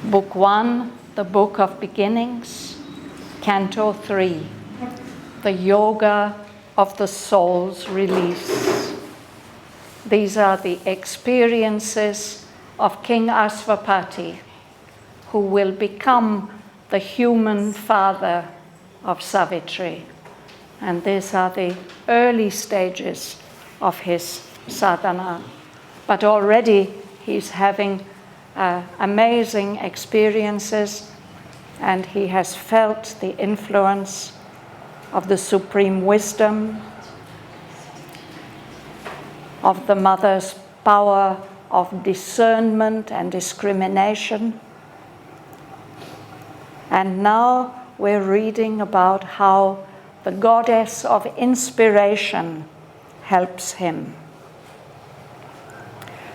Book 1, the Book of Beginnings, Canto 3, the Yoga of the Soul's Release. These are the experiences of King Asvapati, who will become the human father of Savitri. And these are the early stages of his sadhana. But already he's having amazing experiences, and he has felt the influence of the supreme wisdom, of the mother's power of discernment and discrimination. And now we're reading about how the goddess of inspiration helps him.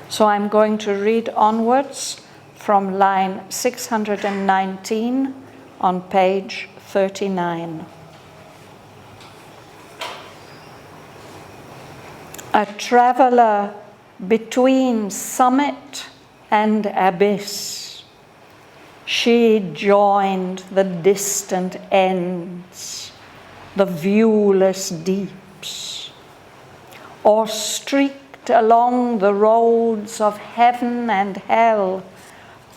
So I'm going to read onwards from line 619 on page 39. A traveler between summit and abyss, she joined the distant ends, the viewless deeps, or streaked along the roads of heaven and hell,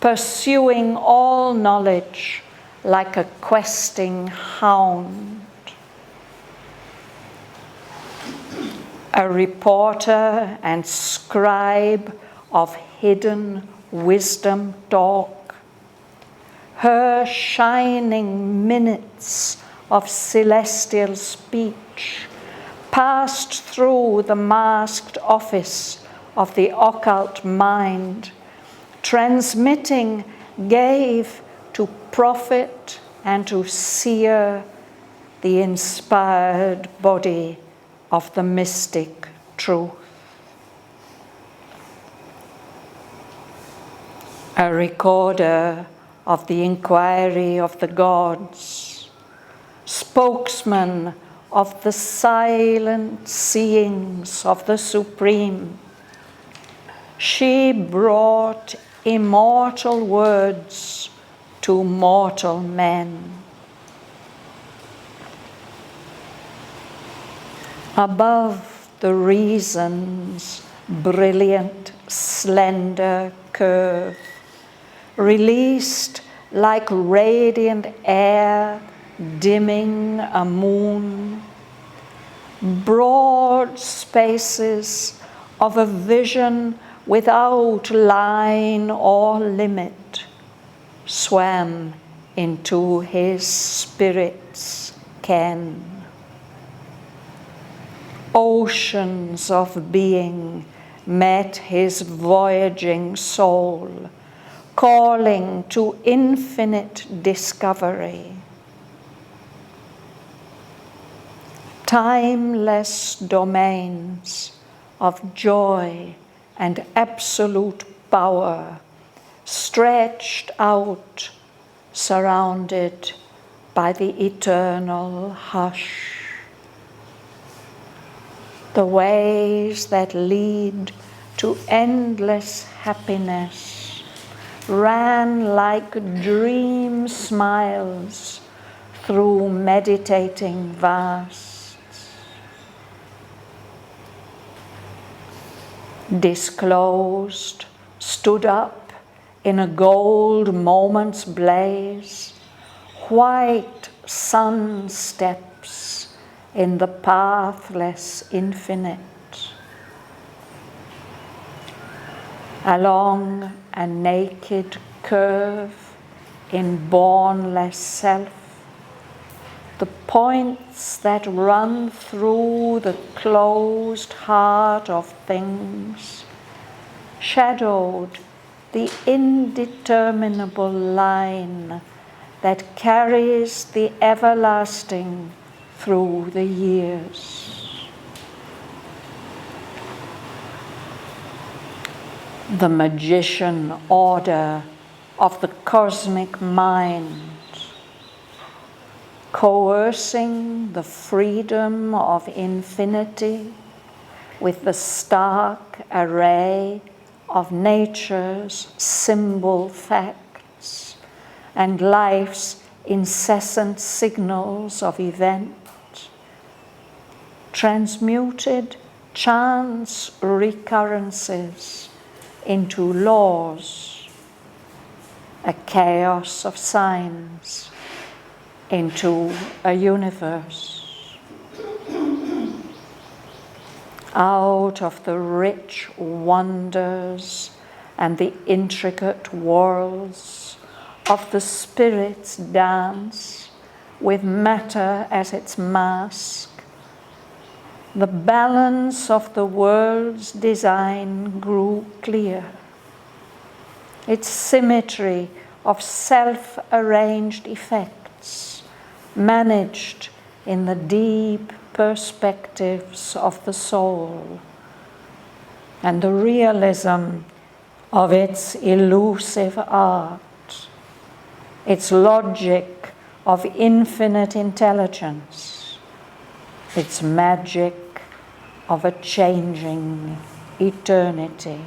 pursuing all knowledge like a questing hound. A reporter and scribe of hidden wisdom talk, her shining minutes of celestial speech passed through the masked office of the occult mind, transmitting gave to prophet and to seer the inspired body of the mystic truth. A recorder of the inquiry of the gods, spokesman of the silent seeings of the Supreme, she brought immortal words to mortal men. Above the reason's brilliant, slender curve, released like radiant air dimming a moon, broad spaces of a vision without line or limit swam into his spirit's ken. Oceans of being met his voyaging soul, calling to infinite discovery. Timeless domains of joy and absolute power stretched out, surrounded by the eternal hush. The ways that lead to endless happiness ran like dream smiles through meditating vasts. Disclosed, stood up in a gold moment's blaze, white sun steps in the pathless infinite. Along a naked curve in bornless self, the points that run through the closed heart of things shadowed the indeterminable line that carries the everlasting through the years. The magician order of the cosmic mind, coercing the freedom of infinity with the stark array of nature's symbol facts, facts and life's incessant signals of event, transmuted chance recurrences into laws, a chaos of signs into a universe. Out of the rich wonders and the intricate worlds of the spirit's dance, with matter as its mask, the balance of the world's design grew clear. Its symmetry of self-arranged effects, managed in the deep perspectives of the soul, and the realism of its elusive art, its logic of infinite intelligence, its magic of a changing eternity.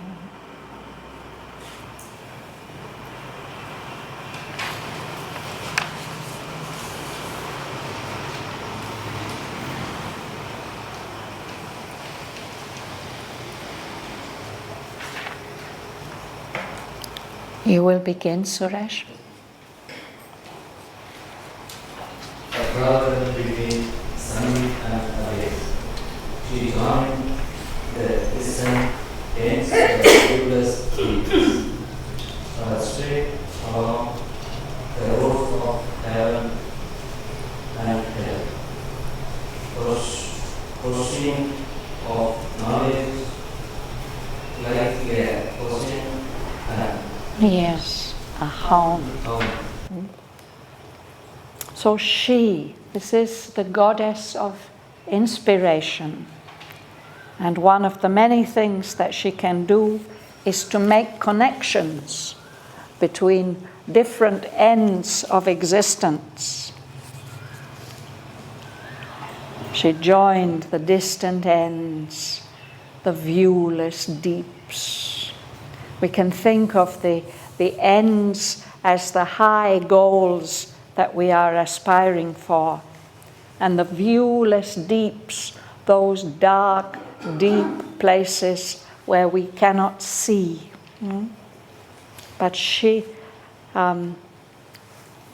You will begin, Suresh. A brother between sun and abyss. She joined the distant ends of viewless deeps. Straight along the road of heaven and hell. Crossing of knowledge like a crossing and Yes, a hound. So this is the goddess of inspiration. And one of the many things that she can do is to make connections between different ends of existence. She joined the distant ends, the viewless deeps. We can think of the ends as the high goals that we are aspiring for, and the viewless deeps, those dark, deep places where we cannot see. But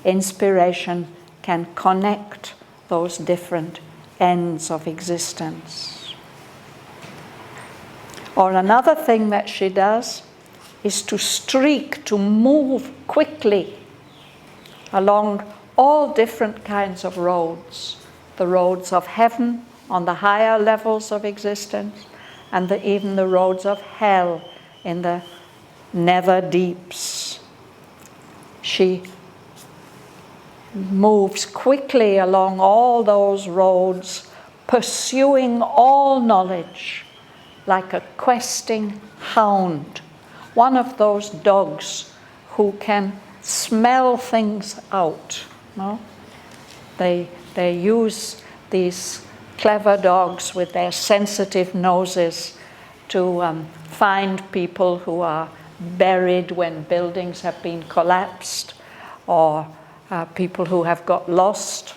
inspiration can connect those different ends of existence. Or another thing that she does is to streak, to move quickly along all different kinds of roads. The roads of heaven on the higher levels of existence, and even the roads of hell in the nether deeps. She moves quickly along all those roads, pursuing all knowledge like a questing hound. One of those dogs who can smell things out. No? They use these clever dogs with their sensitive noses to find people who are buried when buildings have been collapsed, or people who have got lost.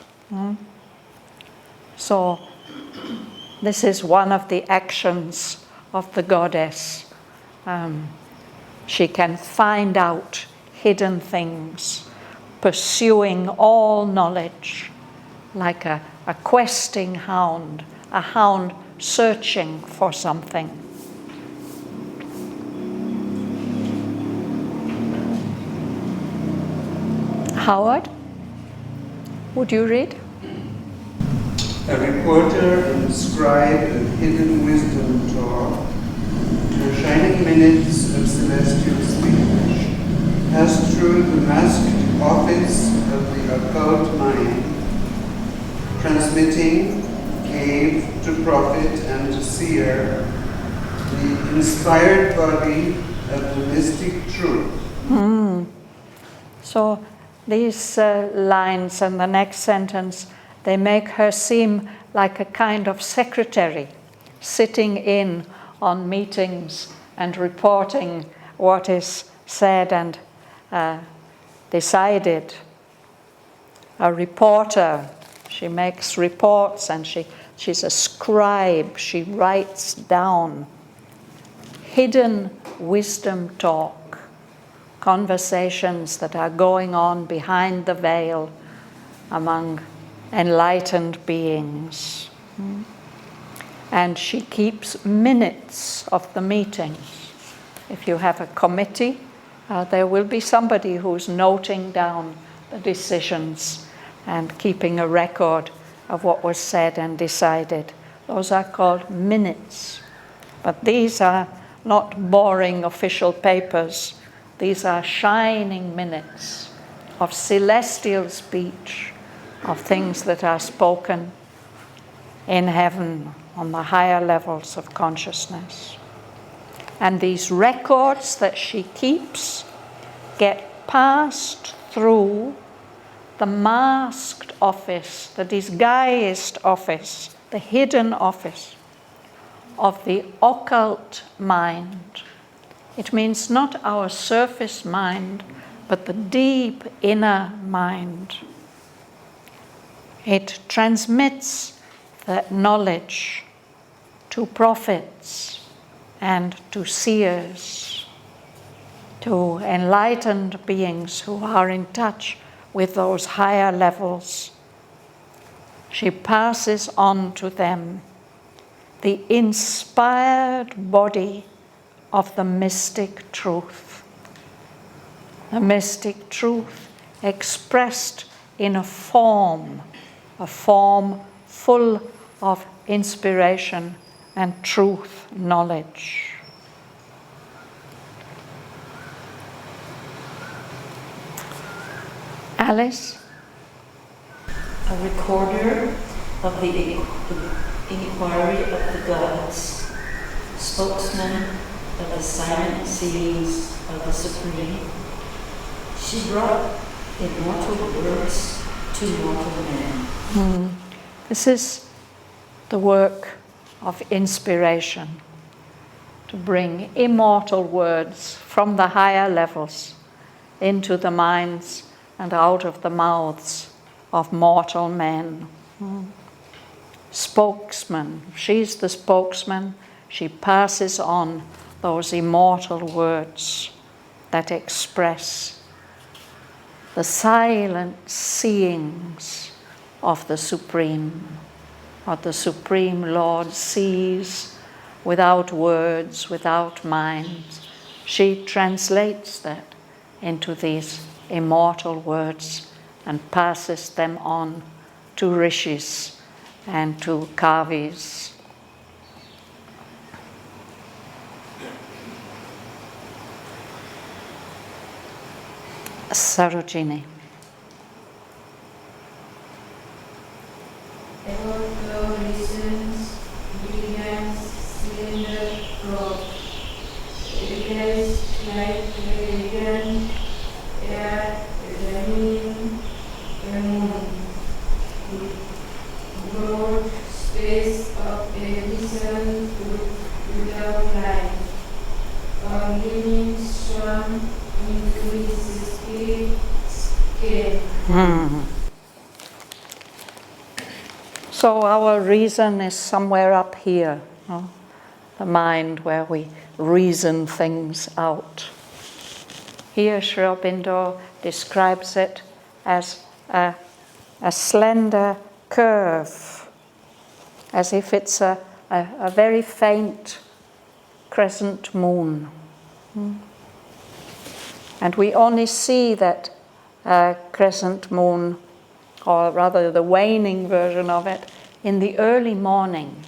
So this is one of the actions of the goddess. She can find out hidden things, pursuing all knowledge, like a questing hound, a hound searching for something. Howard, would you read? A reporter and scribe of hidden wisdom taught, the shining minutes of celestial speech, passed through the masked office of the occult mind, transmitting, gave to prophet and to seer, the inspired body of the mystic truth. So these lines and the next sentence, they make her seem like a kind of secretary, sitting in on meetings and reporting what is said and decided. A reporter, she makes reports, and she's a scribe. She writes down hidden wisdom talk, conversations that are going on behind the veil among enlightened beings. And she keeps minutes of the meetings. If you have a committee, there will be somebody who's noting down the decisions and keeping a record of what was said and decided. Those are called minutes. But these are not boring official papers. These are shining minutes of celestial speech, of things that are spoken in heaven on the higher levels of consciousness. And these records that she keeps get passed through the masked office, the disguised office, the hidden office of the occult mind. It means not our surface mind, but the deep inner mind. It transmits that knowledge to prophets and to seers, to enlightened beings who are in touch with those higher levels. She passes on to them the inspired body of the mystic truth. The mystic truth expressed in a form full of inspiration and truth knowledge. Alice? A recorder of the inquiry of the gods, spokesman of the silent seas of the Supreme, she brought immortal words to mortal men. This is the work of inspiration, to bring immortal words from the higher levels into the minds and out of the mouths of mortal men. Spokesman, she's the spokesman. She passes on those immortal words that express the silent seeings of the Supreme. What the Supreme Lord sees without words, without mind. She translates that into these immortal words and passes them on to rishis and to kavis. Sarojini. About reasons, brilliance, slender, broad, evidence, light, religion, air, examining, the moon, broad space of a vision without light, or living strong into his spirit scale. So our reason is somewhere up here, no? The mind where we reason things out. Here Aurobindo describes it as a slender curve, as if it's a very faint crescent moon. And we only see that crescent moon, or rather the waning version of it, in the early morning.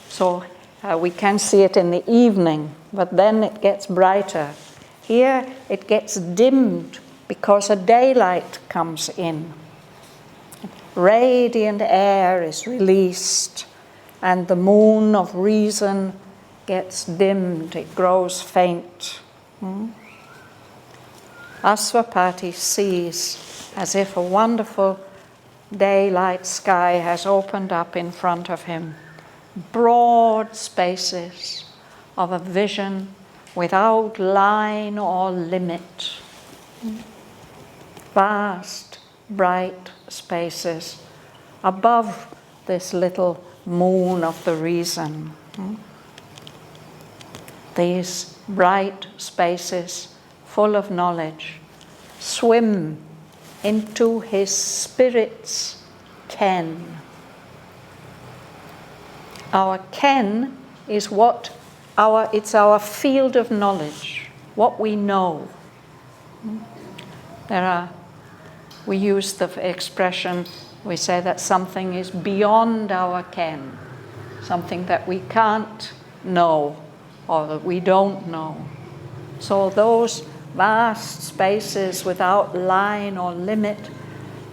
So we can see it in the evening, but then it gets brighter. Here it gets dimmed because a daylight comes in. Radiant air is released, and the moon of reason gets dimmed, it grows faint. Aswapati sees as if a wonderful daylight sky has opened up in front of him. Broad spaces of a vision without line or limit. vast, bright spaces above this little moon of the reason. These bright spaces full of knowledge swim into his spirit's ken. Our ken is it's our field of knowledge, what we know. We use the expression, we say that something is beyond our ken, something that we can't know or that we don't know. So those vast spaces without line or limit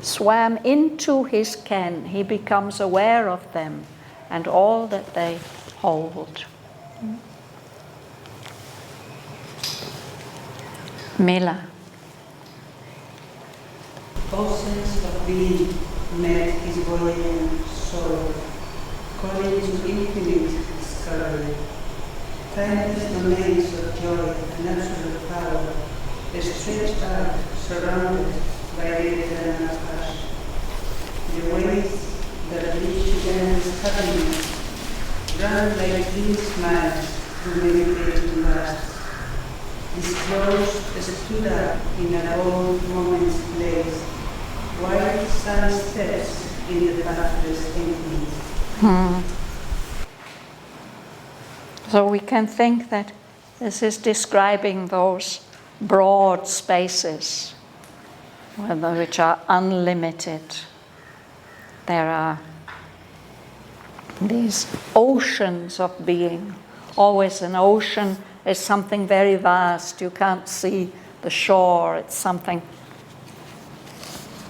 swam into his ken. He becomes aware of them and all that they hold. Mila. Oceans of being met his buoyant soul, calling to infinite discovery. Timeless domains of joy and absolute power, stretched out, surrounded by the eternal past. The ways that reach to endless happiness run like clean smiles through meditating vast. Disclosed stood up in an old moment's place, white sun steps in the pathless emptiness. So we can think that this is describing those broad spaces which are unlimited. There are these oceans of being. Always an ocean is something very vast. You can't see the shore. It's something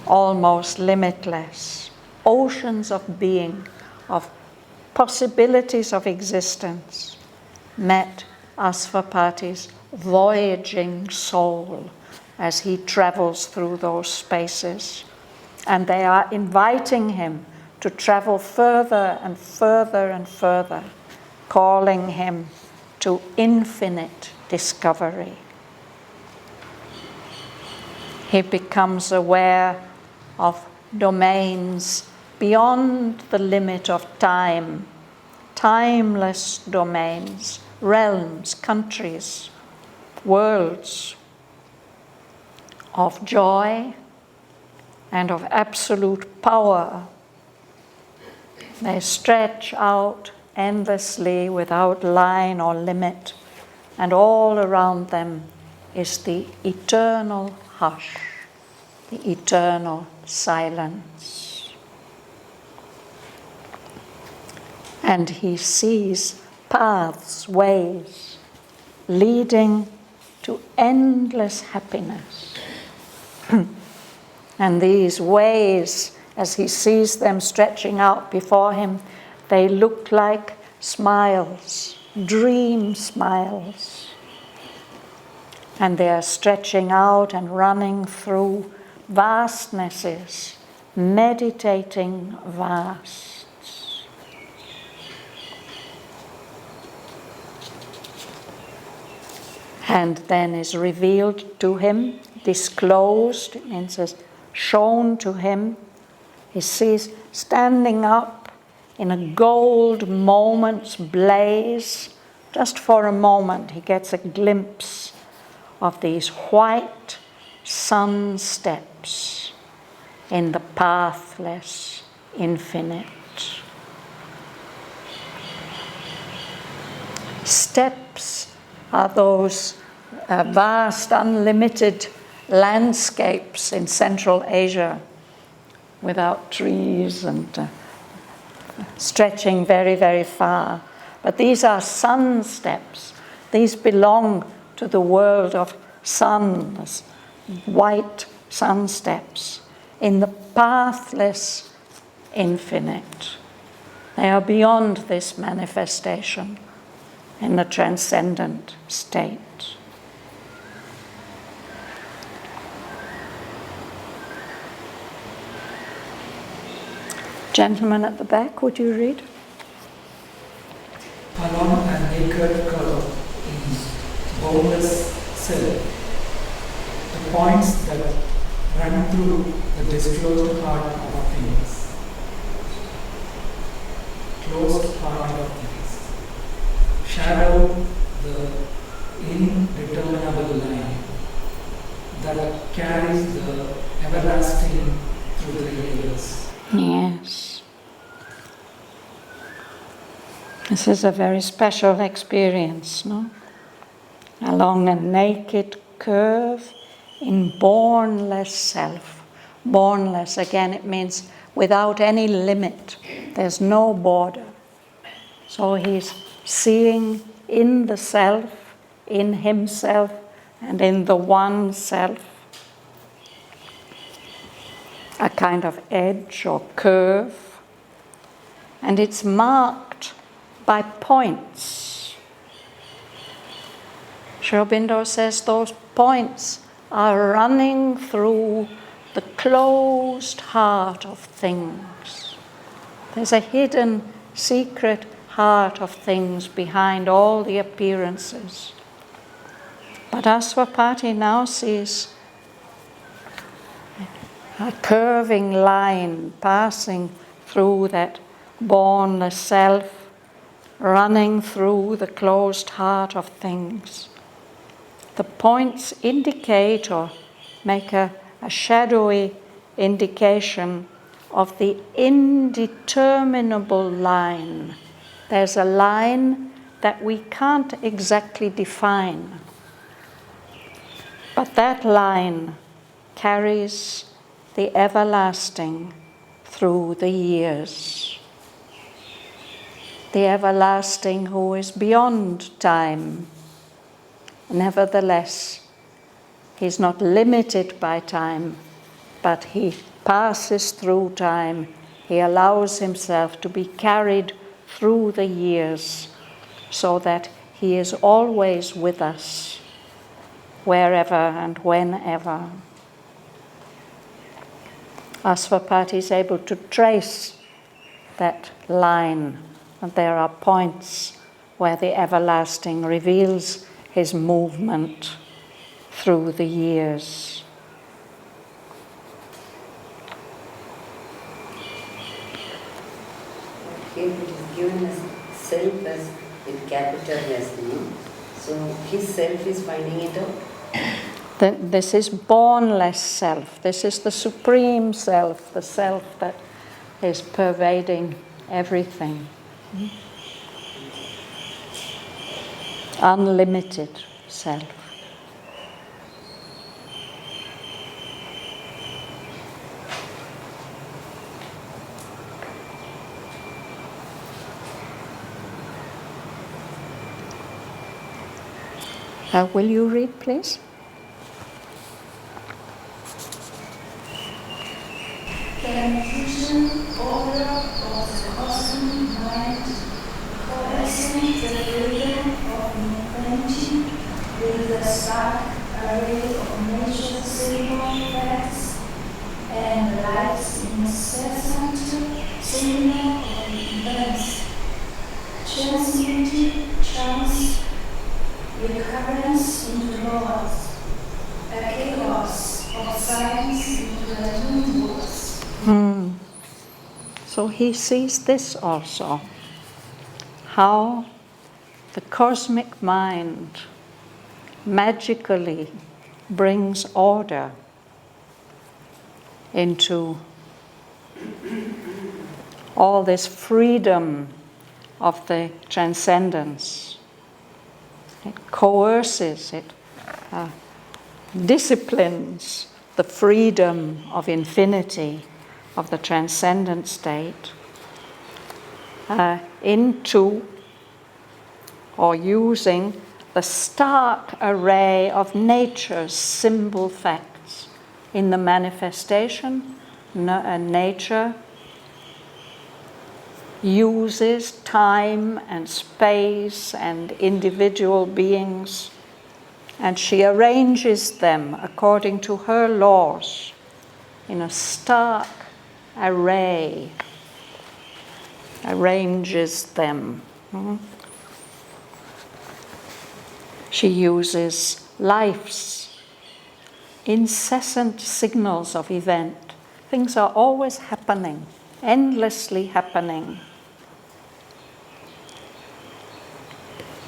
almost limitless. Oceans of being, of possibilities of existence, met Asvapati's voyaging soul as he travels through those spaces. And they are inviting him to travel further and further and further, calling him to infinite discovery. He becomes aware of domains beyond the limit of time, timeless domains, realms, countries, worlds of joy and of absolute power. They stretch out endlessly without line or limit, and all around them is the eternal hush, the eternal silence. And he sees paths, ways, leading to endless happiness. And these ways, as he sees them stretching out before him, they look like smiles, dream smiles. And they are stretching out and running through vastnesses, meditating vasts. And then is revealed to him, disclosed, and says, shown to him. He sees standing up in a gold moment's blaze. Just for a moment, he gets a glimpse of these white sun steps in the pathless infinite. Steppes are those vast, unlimited landscapes in Central Asia without trees and stretching very, very far. But these are sun steps. These belong to the world of suns, white sun steps in the pathless infinite. They are beyond this manifestation in the transcendent state. Gentleman at the back, would you read? Alone and naked color in boneless silk. The points that run through the disclosed heart of things. Closed heart of things. Shadow the indeterminable line that carries the everlasting through the years. Yes. This is a very special experience, no? Along a naked curve in bornless self. Bornless, again, it means without any limit. There's no border. So he's seeing in the self, in himself, and in the one self, a kind of edge or curve, and it's marked by points. Aurobindo says those points are running through the closed heart of things. There's a hidden, secret heart of things behind all the appearances. But Aswapati now sees a curving line passing through that bornless self, running through the closed heart of things. The points indicate or make a shadowy indication of the indeterminable line. There's a line that we can't exactly define, but that line carries the everlasting through the years. The everlasting who is beyond time. Nevertheless, he's not limited by time, but he passes through time. He allows himself to be carried through the years so that he is always with us, wherever and whenever. Aswapati is able to trace that line, and there are points where the everlasting reveals his movement through the years. Here it is given as self as with capital S, no? So his self is finding it out. This is bornless self. This is the supreme self, the self that is pervading everything. Unlimited self. Will you read, please? The infusion order of the cosmic mind, coalescing the freedom of infinity with the stark array of nature's symbol facts and life's incessant signal of events, transmuted chance, recurrence into laws, a chaos of science into the universe. So he sees this also, how the cosmic mind magically brings order into all this freedom of the transcendence. It coerces, it disciplines the freedom of infinity, of the transcendent state, into or using the stark array of nature's symbol facts. In the manifestation, nature uses time and space and individual beings, and she arranges them according to her laws in a stark array, arranges them. She uses life's incessant signals of event. Things are always happening, endlessly happening.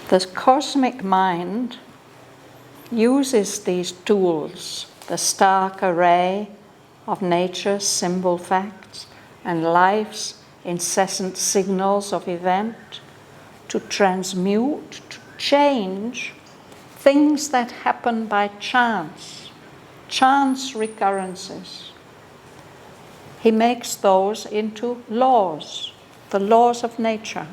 The cosmic mind uses these tools, the stark array of nature's symbol facts and life's incessant signals of event, to transmute, to change things that happen by chance recurrences. He makes those into laws, the laws of nature.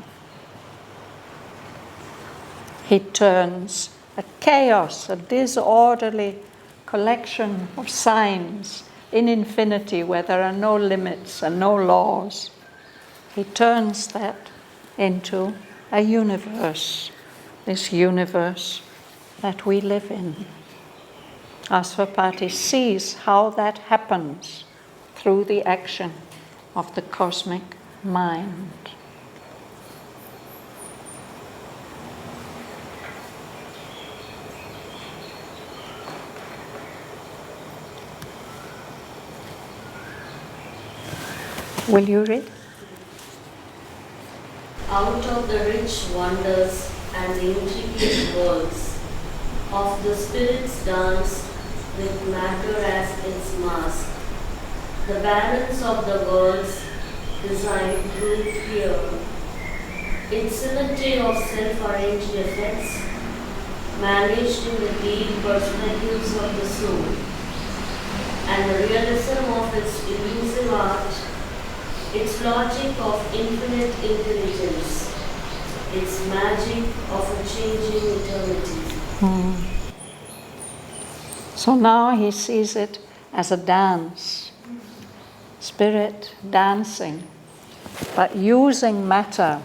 He turns a chaos, a disorderly collection of signs in infinity where there are no limits and no laws. He turns that into a universe, this universe that we live in. Asvapati sees how that happens through the action of the cosmic mind. Will you read? Out of the rich wonders and the intricate worlds of the spirit's dance with matter as its mask, the balance of the world's design grew clear. Its symmetry of self-arranged effects, managed in the deep perspectives of the soul, and the realism of its elusive art, its logic of infinite intelligence, its magic of a changing eternity. So now he sees it as a dance, spirit dancing, but using matter,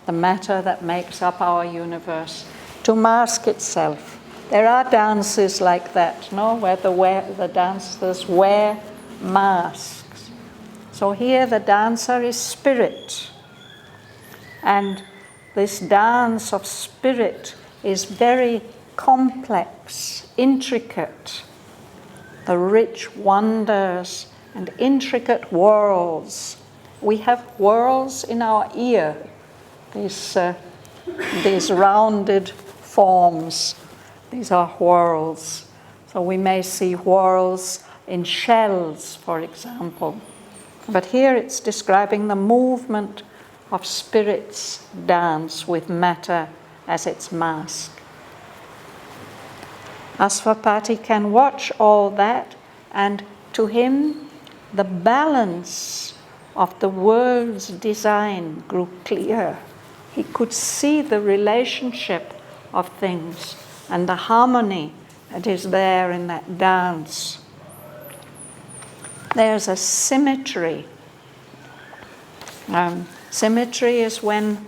the matter that makes up our universe, to mask itself. There are dances like that, no, where the dancers wear masks. So here the dancer is spirit. And this dance of spirit is very complex, intricate. The rich wonders and intricate worlds. We have worlds in our ear, these rounded forms. These are whorls. So we may see whorls in shells, for example. But here it's describing the movement of spirit's dance with matter as its mask. Asvapati can watch all that, and to him the balance of the world's design grew clear. He could see the relationship of things and the harmony that is there in that dance. There's a symmetry. Symmetry is when,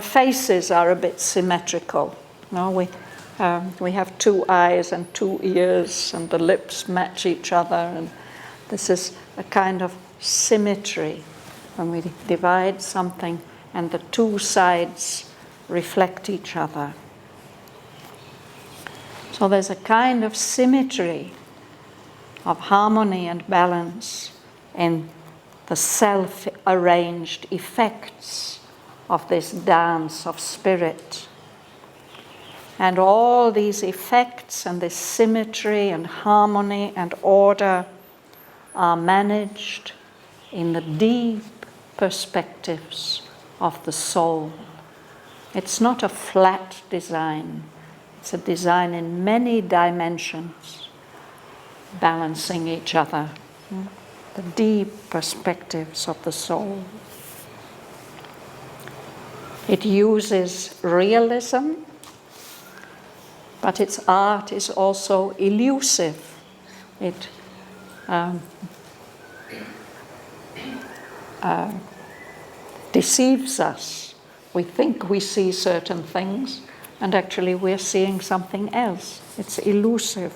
faces are a bit symmetrical. No, we have two eyes and two ears, and the lips match each other, and this is a kind of symmetry when we divide something and the two sides reflect each other. So there's a kind of symmetry, of harmony and balance in the self-arranged effects of this dance of spirit. And all these effects and this symmetry and harmony and order are managed in the deep perspectives of the soul. It's not a flat design. It's a design in many dimensions, balancing each other. The deep perspectives of the soul. It uses realism, but its art is also elusive. It deceives us. We think we see certain things, and actually we're seeing something else. It's elusive.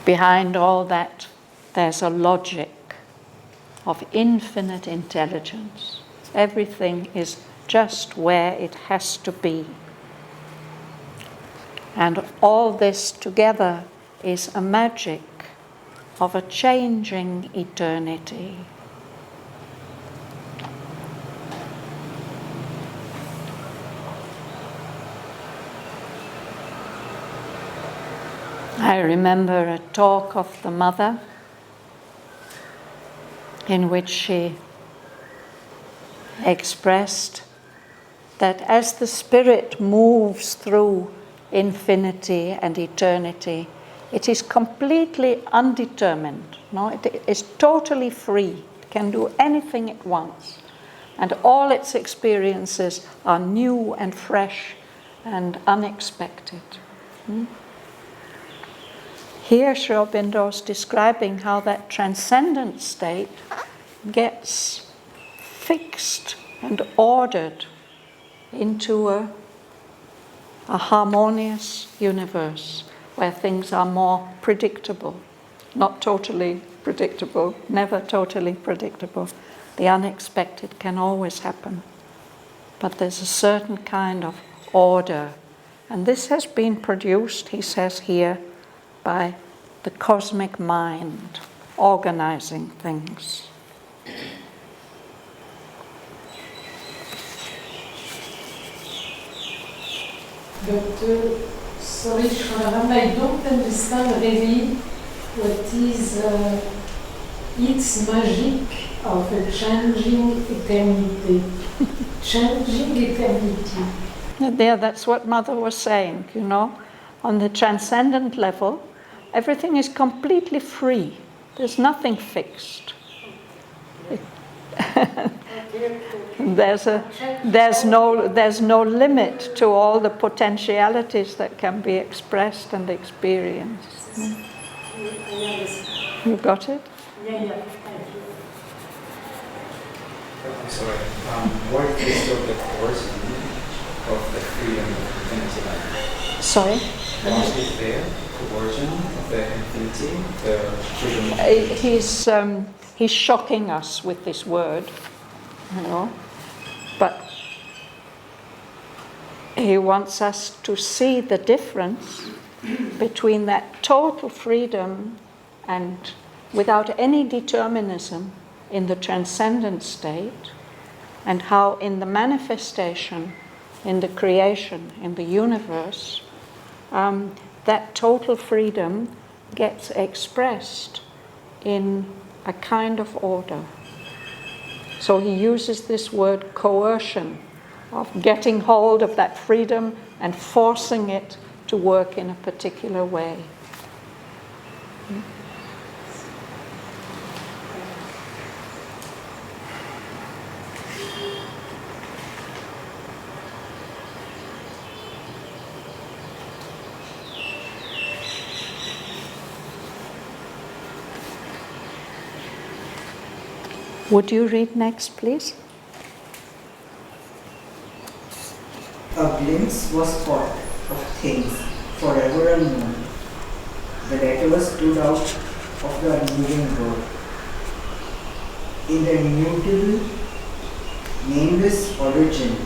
Behind all that, there's a logic of infinite intelligence. Everything is just where it has to be. And all this together is a magic of a changing eternity. I remember a talk of the mother in which she expressed that as the spirit moves through infinity and eternity, it is completely undetermined. No? It is totally free. It can do anything it wants. And all its experiences are new and fresh and unexpected. Here Aurobindo is describing how that transcendent state gets fixed and ordered into a harmonious universe where things are more predictable, not totally predictable, never totally predictable. The unexpected can always happen, but there's a certain kind of order. And this has been produced, he says here, by the cosmic mind organizing things. But sorry, Shraddhavan, I don't understand really what is its magic of a changing eternity. Changing eternity. There, that's what Mother was saying, you know. On the transcendent level, everything is completely free. There's nothing fixed. There's no limit to all the potentialities that can be expressed and experienced. You got it? Yeah. I'm sorry. What is the origin of the freedom of infinity? Sorry? What is there? The origin of the infinity, the freedom of infinity? He's shocking us with this word, you know, but he wants us to see the difference between that total freedom and without any determinism in the transcendent state, and how in the manifestation, in the creation, in the universe, that total freedom gets expressed in a kind of order. So he uses this word coercion, of getting hold of that freedom and forcing it to work in a particular way. Would you read next, please? A glimpse was caught of things forever unknown. The letters stood out of the unmoving world. In the immutable, nameless origin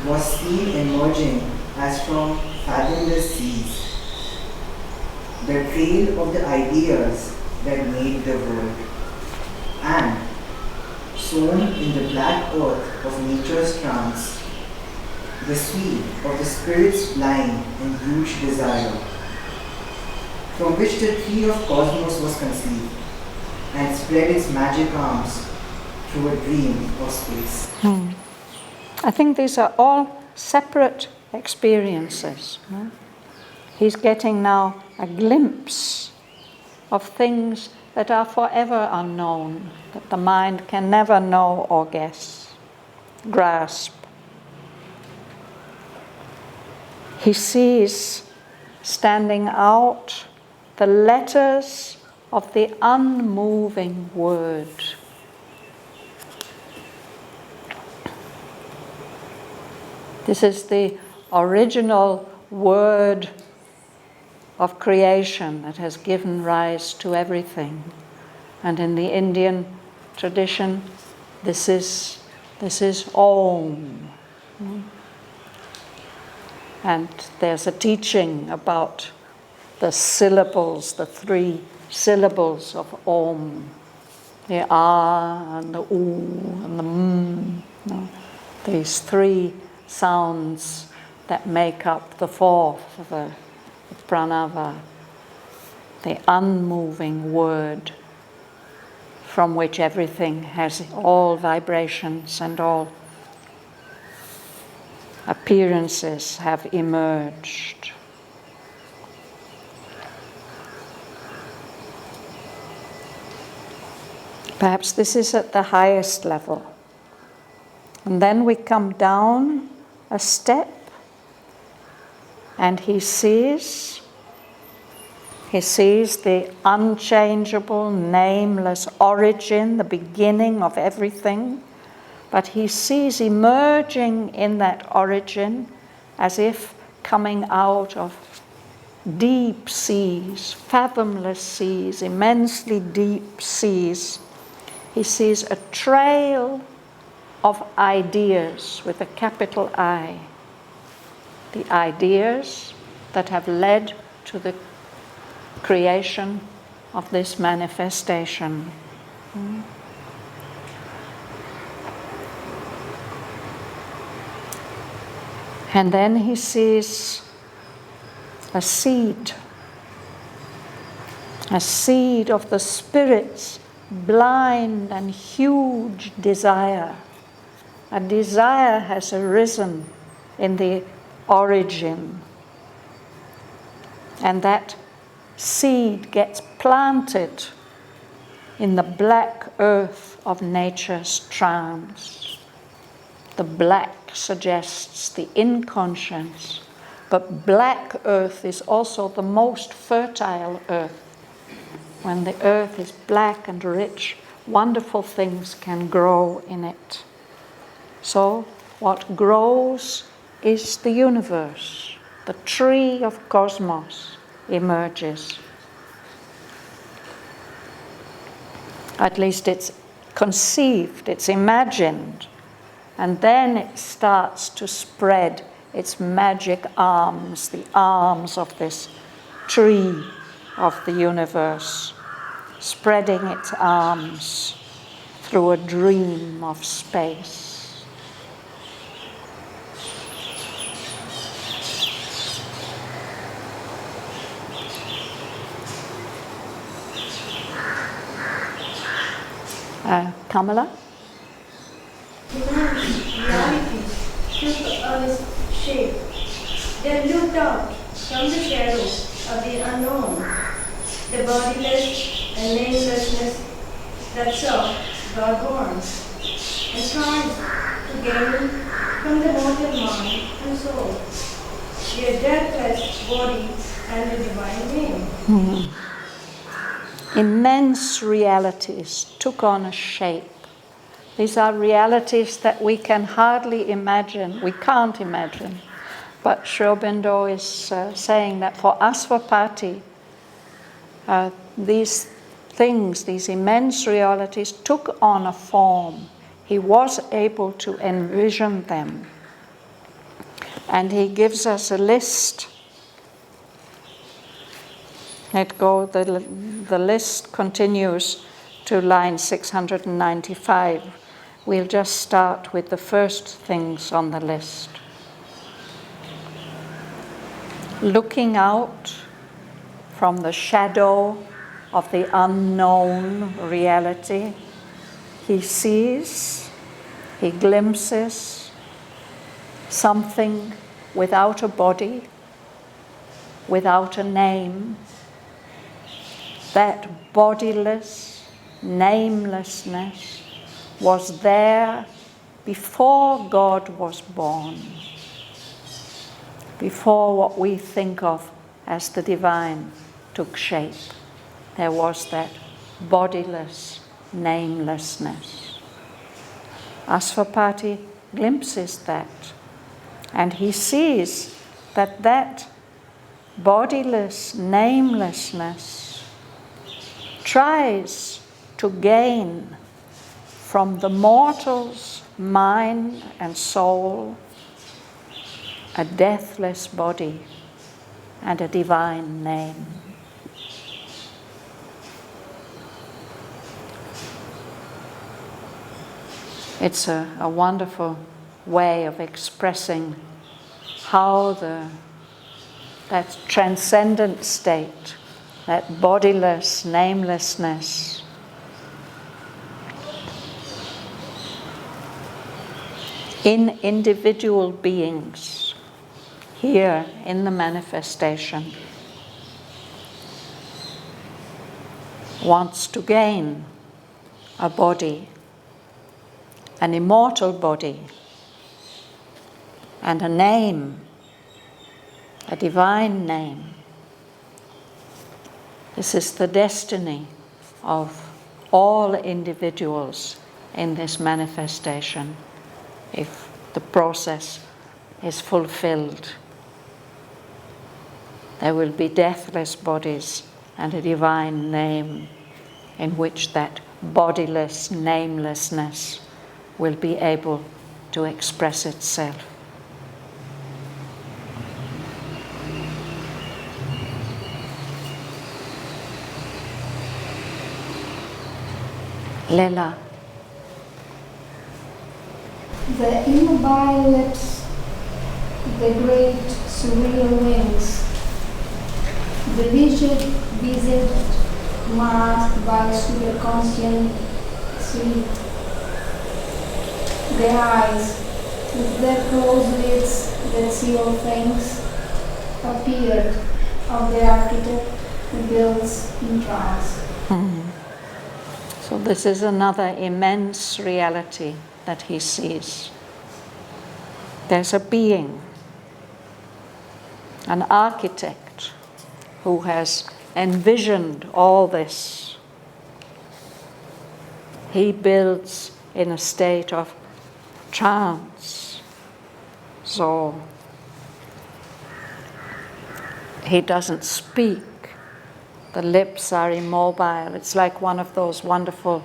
was seen emerging as from fathomless seas, the trail of the ideas that made the world. And, sown in the black earth of nature's trance, the seed of the spirit's blind and huge desire, from which the tree of cosmos was conceived, and spread its magic arms through a dream of space. I think these are all separate experiences. No? He's getting now a glimpse of things that are forever unknown, that the mind can never know or grasp. He sees standing out the letters of the unmoving word. This is the original word of creation that has given rise to everything. And in the Indian tradition, this is Om. And there's a teaching about the syllables, the 3 syllables of Om. The Ah and the Oo and the M. No? These 3 sounds that make up the 4th, the pranava, the unmoving word from which everything has all vibrations and all appearances have emerged. Perhaps this is at the highest level. And then we come down a step and he sees the unchangeable, nameless origin, the beginning of everything. But he sees emerging in that origin as if coming out of deep seas, fathomless seas, immensely deep seas. He sees a trail of ideas with a capital I. The ideas that have led to the creation of this manifestation. And then he sees a seed of the spirit's blind and huge desire. A desire has arisen in the origin, and that seed gets planted in the black earth of nature's trance. The black suggests the inconscience, but black earth is also the most fertile earth. When the earth is black and rich, wonderful things can grow in it. So what grows is the universe. The tree of cosmos emerges. At least it's conceived, it's imagined, and then it starts to spread its magic arms, the arms of this tree of the universe, spreading its arms through a dream of space. Kamala? Reality took a shape. They looked out from the shadow of the unknown, the bodiless and namelessness that saw God born, and tried to gain from the mortal mind and soul their deathless body and the divine name. Immense realities took on a shape. These are realities that we can hardly imagine, we can't imagine. But Aurobindo is saying that for Asvapati, these things, these immense realities took on a form. He was able to envision them. And he gives us a list. The list continues to line 695. We'll just start with the first things on the list. Looking out from the shadow of the unknown reality, he sees, he glimpses something without a body, without a name. That bodiless namelessness was there before God was born, before what we think of as the divine took shape. There was that bodiless namelessness. Asvapati glimpses that, and he sees that that bodiless namelessness tries to gain from the mortal's mind and soul a deathless body, and a divine name. It's a wonderful way of expressing how that transcendent state, that bodiless namelessness, in individual beings here in the manifestation wants to gain a body, an immortal body, and a name, a divine name. This is the destiny of all individuals in this manifestation, if the process is fulfilled. There will be deathless bodies and a divine name in which that bodiless namelessness will be able to express itself. Lela. The immobile lips, the great surreal wings, the visage masked by superconscient sleep, the eyes, with their closed lids that see all things, appeared of the architect who builds in trance. So this is another immense reality that he sees. There's a being, an architect who has envisioned all this. He builds in a state of trance. So he doesn't speak. The lips are immobile. It's like one of those wonderful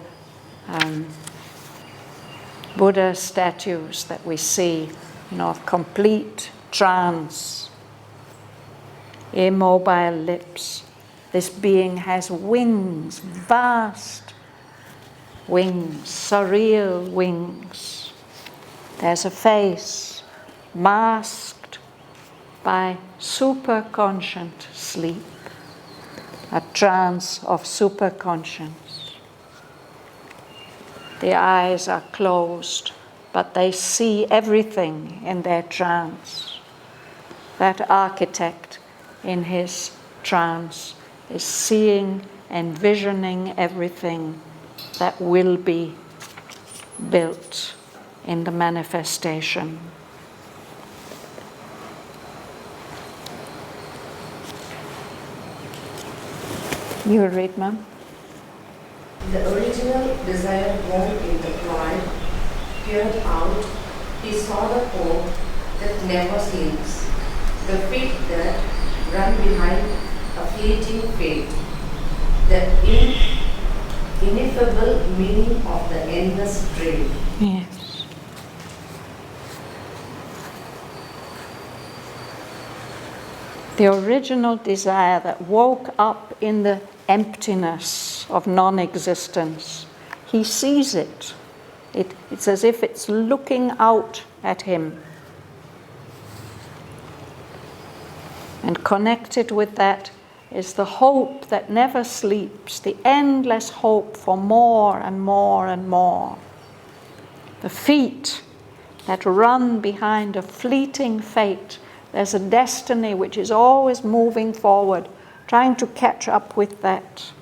Buddha statues that we see, of complete trance. Immobile lips. This being has wings, vast wings, surreal wings. There's a face masked by superconscient sleep, a trance of superconscience. The eyes are closed, but they see everything in their trance. That architect in his trance is seeing, envisioning everything that will be built in the manifestation. You will read, ma'am. The original desire born in the pride peered out. He saw the hope that never sleeps, the feet that run behind a fleeting fate, the ineffable meaning of the endless dream. Yes. The original desire that woke up in the emptiness of non-existence. He sees it. It's as if it's looking out at him. And connected with that is the hope that never sleeps, the endless hope for more and more and more. The feet that run behind a fleeting fate. There's a destiny which is always moving forward, trying to catch up with that.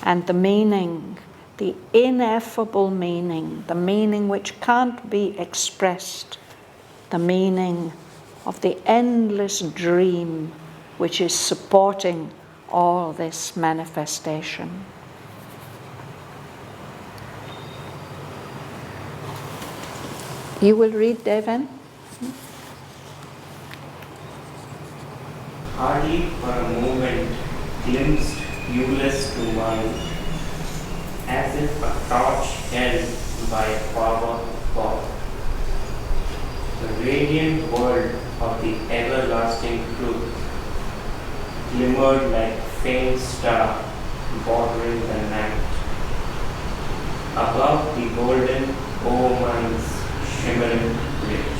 And the meaning, the ineffable meaning, the meaning which can't be expressed, the meaning of the endless dream which is supporting all this manifestation. You will read, Devan? Hardly for a moment glimpsed viewless to mind, as if a torch held by a forward God. The radiant world of the everlasting truth glimmered like faint star bordering the night. Above the golden Oman's shimmering bridge.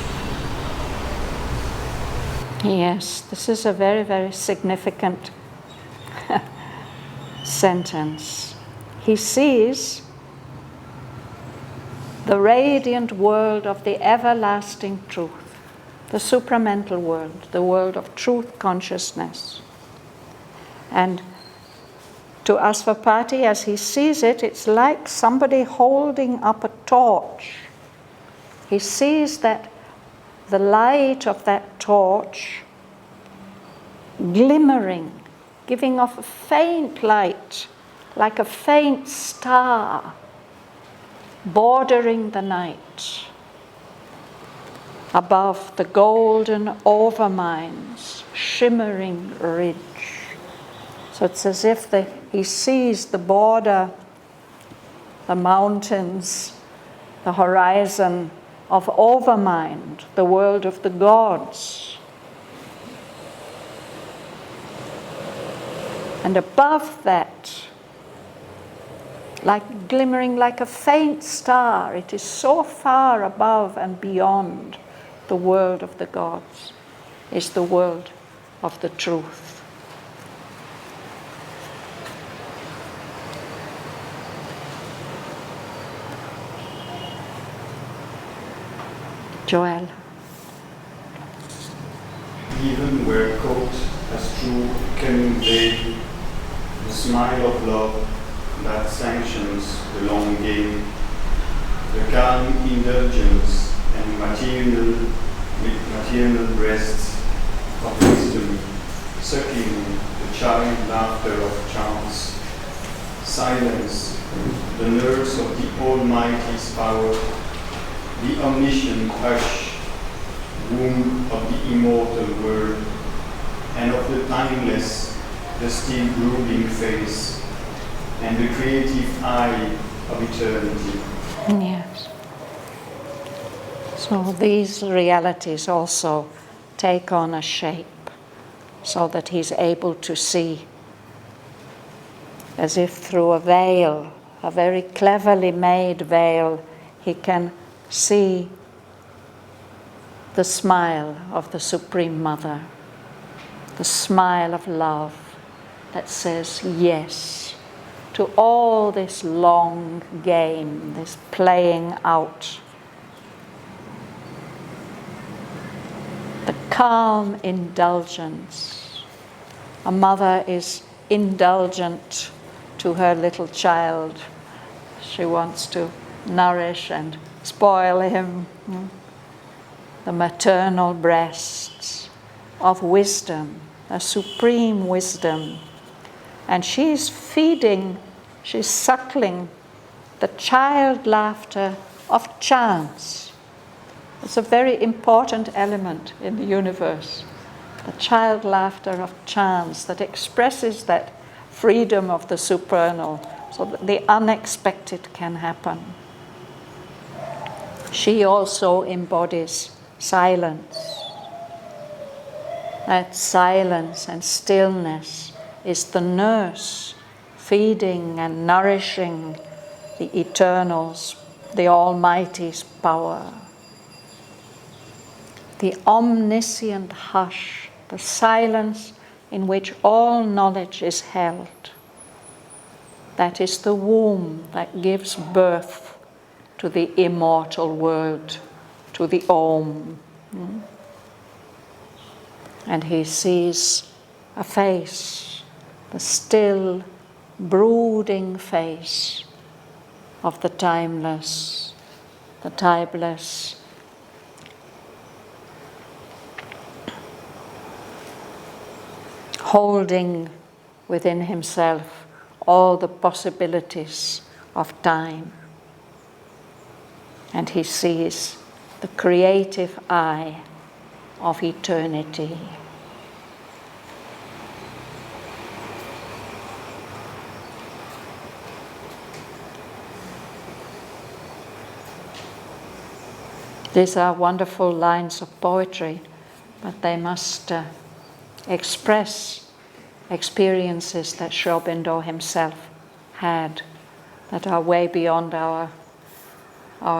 Yes, this is a very, very significant sentence. He sees the radiant world of the everlasting truth, the supramental world, the world of truth consciousness. And to Asvapati, as he sees it, it's like somebody holding up a torch. He sees that the light of that torch glimmering, giving off a faint light, like a faint star, bordering the night, above the golden Overmind's shimmering ridge. So it's as if he sees the border, the mountains, the horizon of Overmind, the world of the gods. And above that, like glimmering like a faint star, it is so far above and beyond the world of the gods, is the world of the truth. Joel. Even where caught as true convey the smile of love that sanctions the long game, the calm indulgence and material breasts of wisdom, sucking the child laughter of chance, silence the nerves of the Almighty's power, the omniscient hush, womb of the immortal word, and of the timeless, the still brooding face, and the creative eye of eternity. Yes. So these realities also take on a shape, so that he's able to see, as if through a veil, a very cleverly made veil, he can see the smile of the Supreme Mother, the smile of love that says yes to all this long game, this playing out. The calm indulgence. A mother is indulgent to her little child. She wants to nourish and spoil him. The maternal breasts of wisdom, a supreme wisdom. And she's feeding, she's suckling the child laughter of chance. It's a very important element in the universe. The child laughter of chance that expresses that freedom of the supernal, so that the unexpected can happen. She also embodies silence. That silence and stillness is the nurse feeding and nourishing the Eternal's, the Almighty's power. The omniscient hush, the silence in which all knowledge is held. That is the womb that gives birth to the immortal word, to the Om. And he sees a face, the still, brooding face of the timeless, the timeless. Holding within himself all the possibilities of time. And he sees the creative eye of eternity. These are wonderful lines of poetry, but they must express experiences that Aurobindo himself had that are way beyond our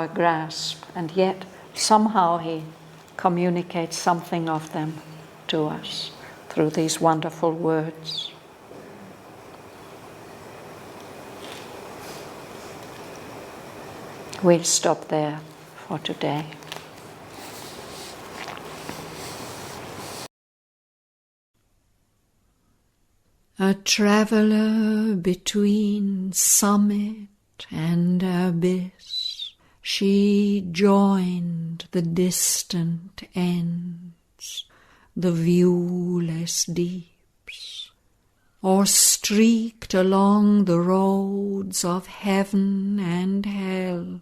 grasp, and yet somehow he communicates something of them to us through these wonderful words. We'll stop there for today. A traveller between summit and abyss, she joined the distant ends, the viewless deeps, or streaked along the roads of heaven and hell,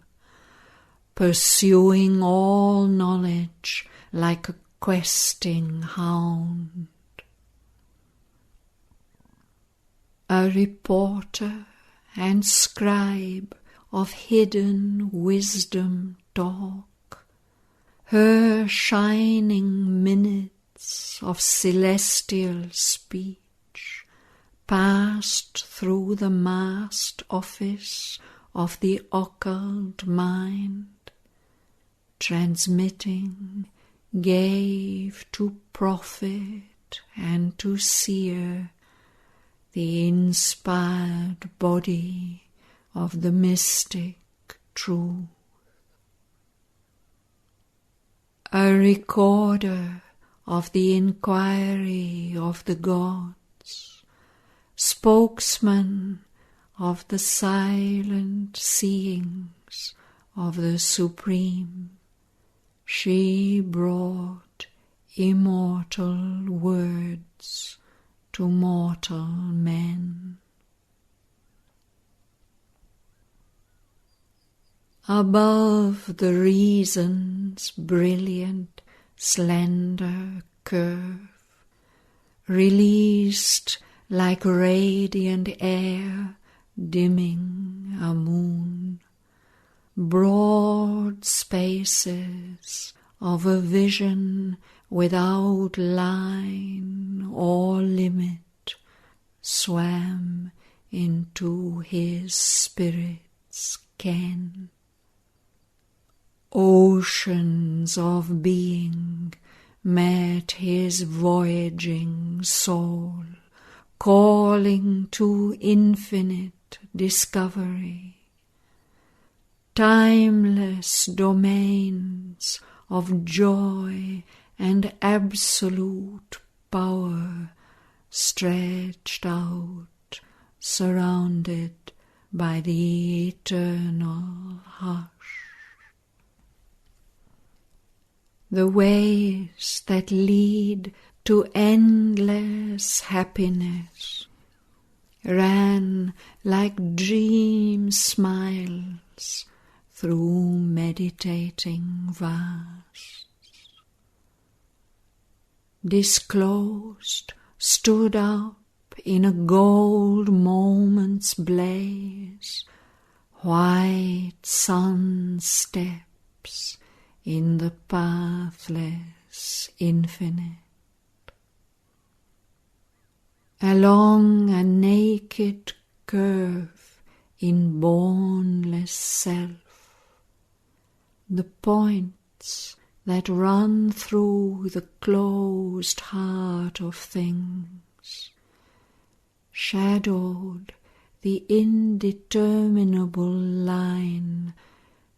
pursuing all knowledge like a questing hound. A reporter and scribe of hidden wisdom talk, her shining minutes of celestial speech passed through the masked office of the occult mind, transmitting, gave to prophet and to seer the inspired body of the mystic truth. A recorder of the inquiry of the gods, spokesman of the silent seeings of the Supreme, she brought immortal words to mortal men. Above the reason's brilliant, slender curve, released like radiant air dimming a moon, broad spaces of a vision without line or limit swam into his spirit's ken. Oceans of being met his voyaging soul, calling to infinite discovery. Timeless domains of joy and absolute power stretched out, surrounded by the eternal hush. The ways that lead to endless happiness ran like dream smiles through meditating vasts. Disclosed stood up in a gold moment's blaze, white sun steps in the pathless infinite. Along a naked curve in bournless self, the points that run through the closed heart of things shadowed the indeterminable line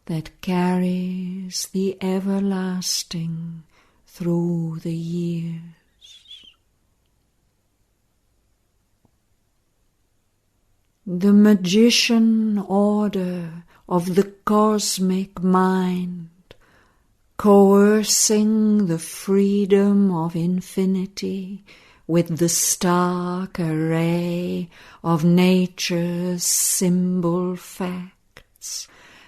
that carries the everlasting through the years. The magician order of the cosmic mind, coercing the freedom of infinity with the stark array of nature's symbol facts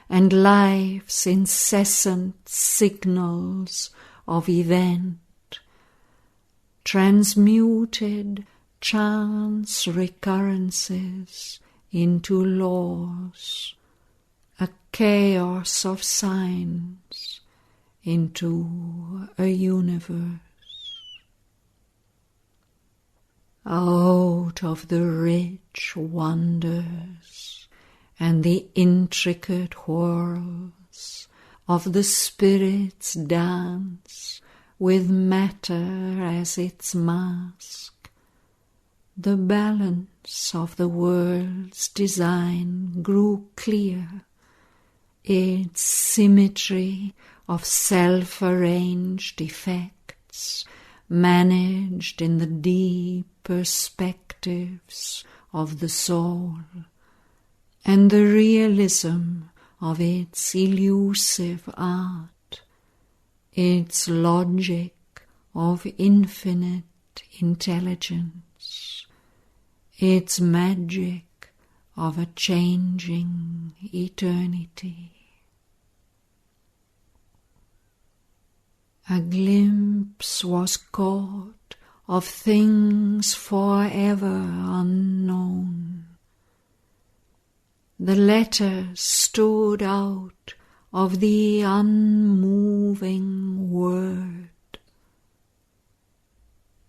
and life's incessant signals of event, transmuted chance recurrences into laws, a chaos of signs, into a universe. Out of the rich wonders and the intricate whirls of the spirit's dance with matter as its mask, the balance of the world's design grew clear, its symmetry of self-arranged effects managed in the deep perspectives of the soul, and the realism of its elusive art, its logic of infinite intelligence, its magic of a changing eternity. A glimpse was caught of things forever unknown. The letters stood out of the unmoving word.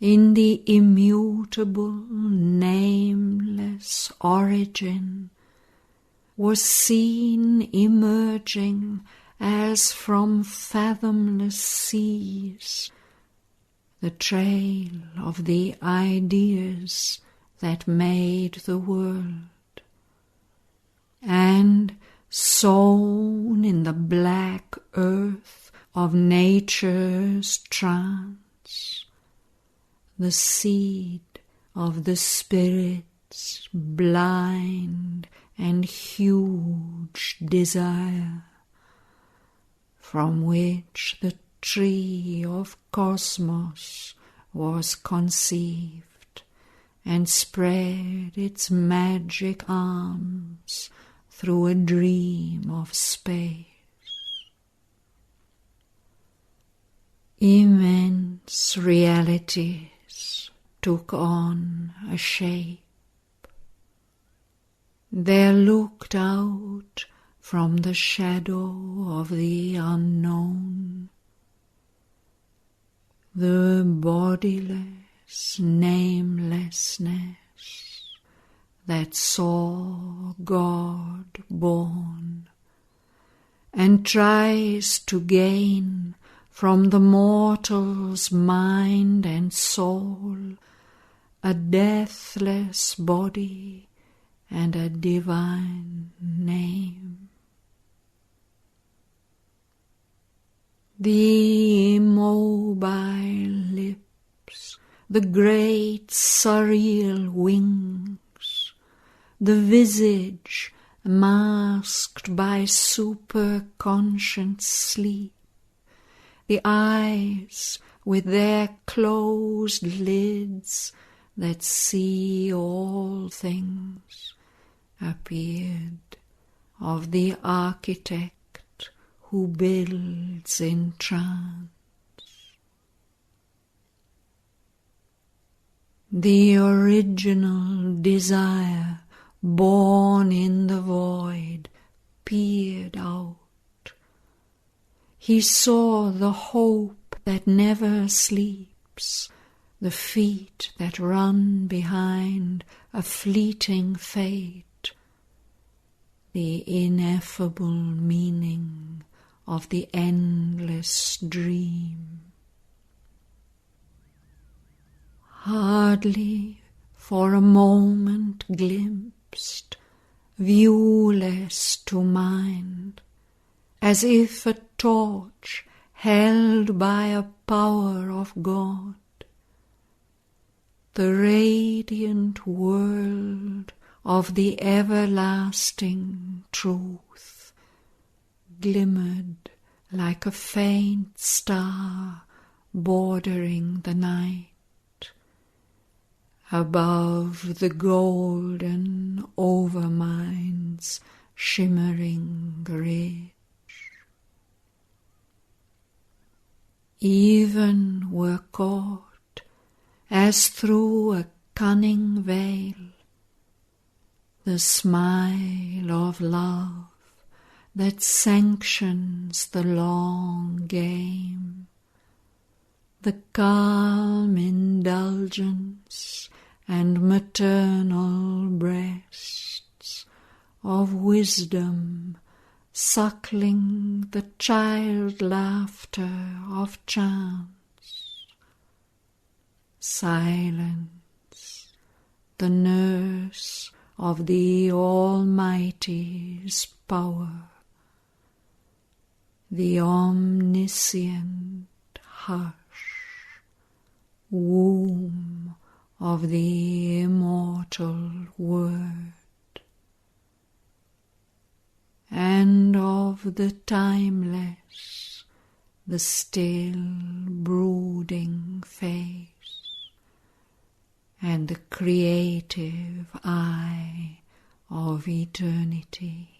In the immutable, nameless origin was seen emerging as from fathomless seas the trail of the ideas that made the world, and sown in the black earth of nature's trance, the seed of the spirit's blind and huge desire, from which the tree of cosmos was conceived and spread its magic arms through a dream of space. Immense realities took on a shape. There looked out from the shadow of the unknown the bodiless namelessness that saw God born and tries to gain from the mortal's mind and soul a deathless body and a divine name. The immobile lips, the great surreal wings, the visage masked by superconscious sleep, the eyes with their closed lids that see all things, appeared of the architect who builds in trance. The original desire born in the void peered out. He saw the hope that never sleeps, the feet that run behind a fleeting fate, the ineffable meaning of the endless dream. Hardly for a moment glimpsed, viewless to mind, as if a torch held by a power of God, the radiant world of the everlasting truth glimmered like a faint star bordering the night, above the golden overmind's shimmering ridge. Even were caught, as through a cunning veil, the smile of love that sanctions the long game, the calm indulgence and maternal breasts of wisdom suckling the child laughter of chance. Silence, the nurse of the Almighty's power, the omniscient hush, womb of the immortal Word, and of the timeless, the still brooding face, and the creative eye of eternity.